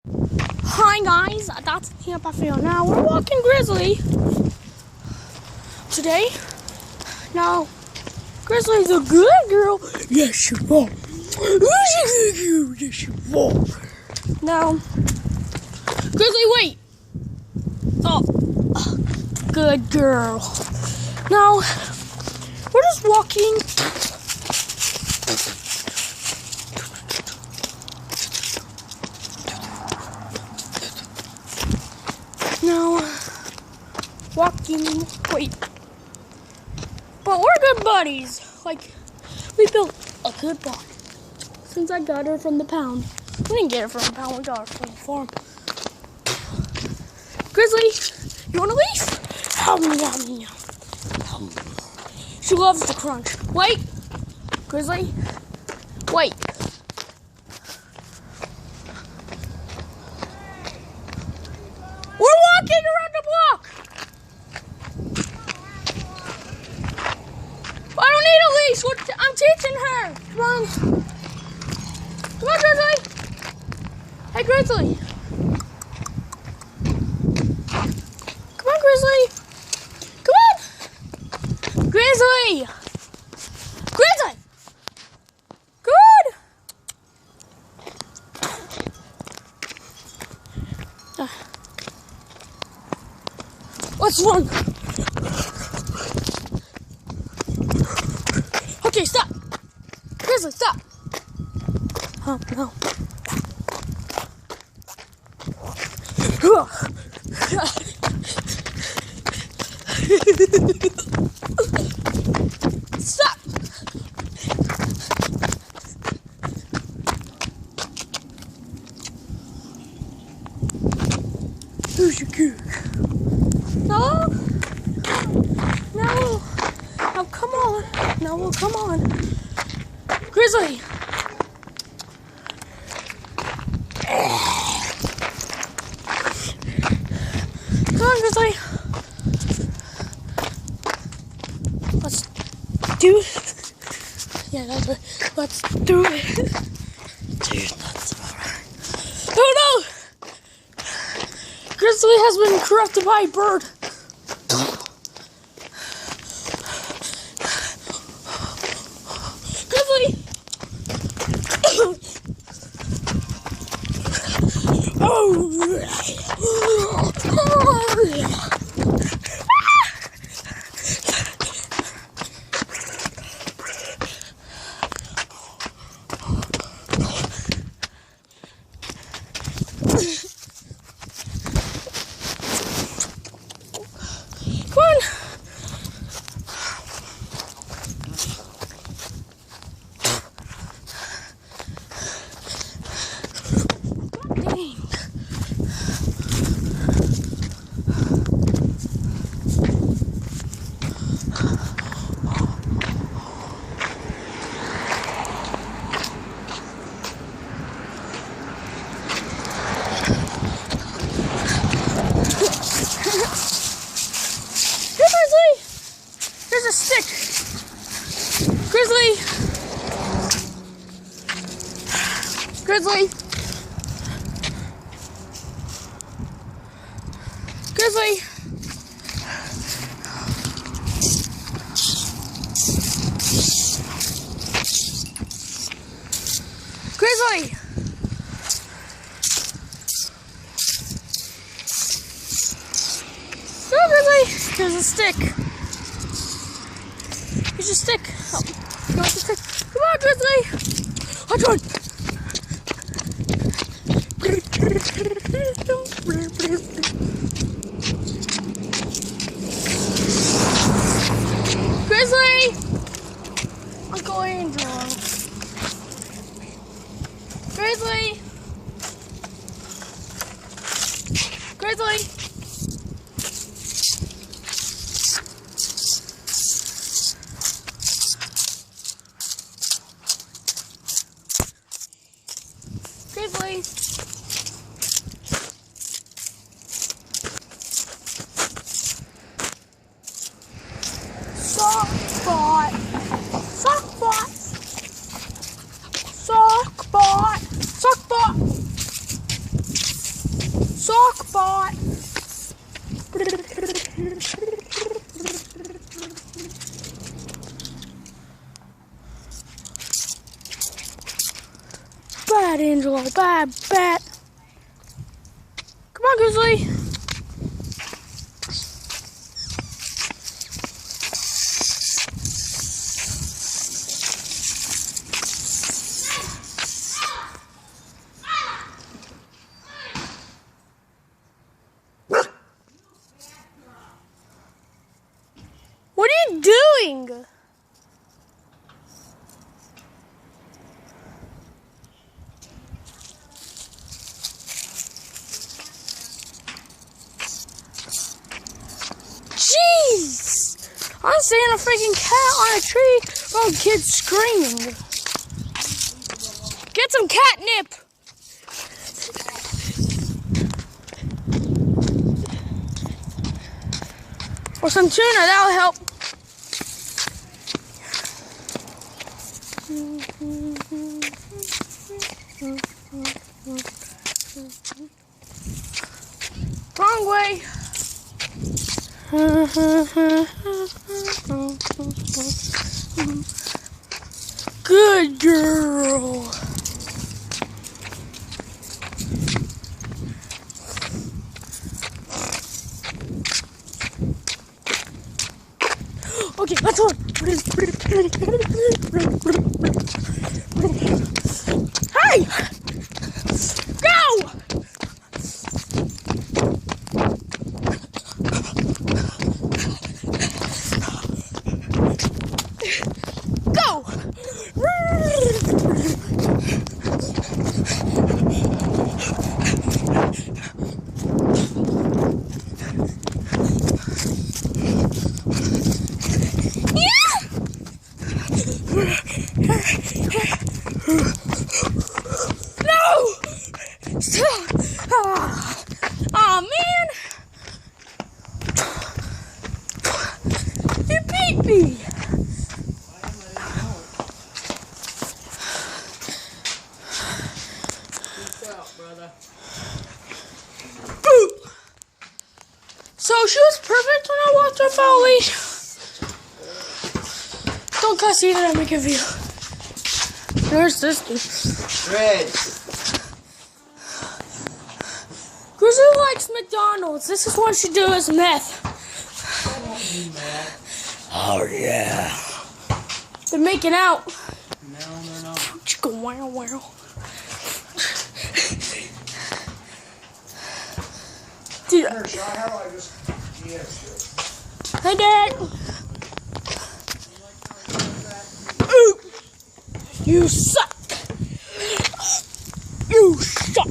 Hi guys, that's Tia Buffalo. Now we're walking Grizzly today. Now, Grizzly's a good girl. Yes, you are. Yes, you are. Now, Grizzly, wait. Oh, good girl. Now, we're just walking. Now, walking, wait, but we're good buddies. Like, we built a good bond since I got her from the pound. We didn't get her from the pound, we got her from the farm. Grizzly, you want a leash? She loves to crunch. Wait, Grizzly, wait. We're walking around the block. I don't need a leash. I'm teaching her. Come on. Come on, Grizzly. Hey, Grizzly. Come on, Grizzly. Come on. Grizzly. Grizzly. Good. Let's run. Okay, stop. Grizzly, stop. Oh, no. Stop. Who's your cook? No. No. Now come on. No, come on. Grizzly. Come on, Grizzly. Let's do it. Yeah, that's right. Let's do it. Dude, that's alright. Oh no! Grizzly has been corrupted by a bird. Grizzly! Oh! Come on! Dang. Grizzly! There's a stick! Grizzly! Grizzly! Grizzly! Grizzly! Go, Grizzly! Here's a stick. Here's a stick. Oh, you want the stick? Come on, Grizzly! I'll join. Grizzly! Uncle Andrew. Grizzly! Grizzly! Grizzly! Sockbot! Sockbot! Sockbot! Sockbot! Sock bot. Bad, Angelo. Bad. Come on, Grizzly. What are you doing? Jeez! I'm seeing a freaking cat on a tree while kids screaming. Get some catnip! Or some tuna, that'll help. Wrong way. Good girl. Okay, let's go. Hey! Go! Go! No! Stop! Aw, man! You beat me! So she was perfect when I walked her foul leash. Don't cuss either, I make a view. Where's this dude? Red. Grizzly likes McDonald's. This is what she do is meth. Oh yeah. They're making out. No, they're not. Chicka wow wow. Dude. Hey, Dad. Ooh. You suck. You suck.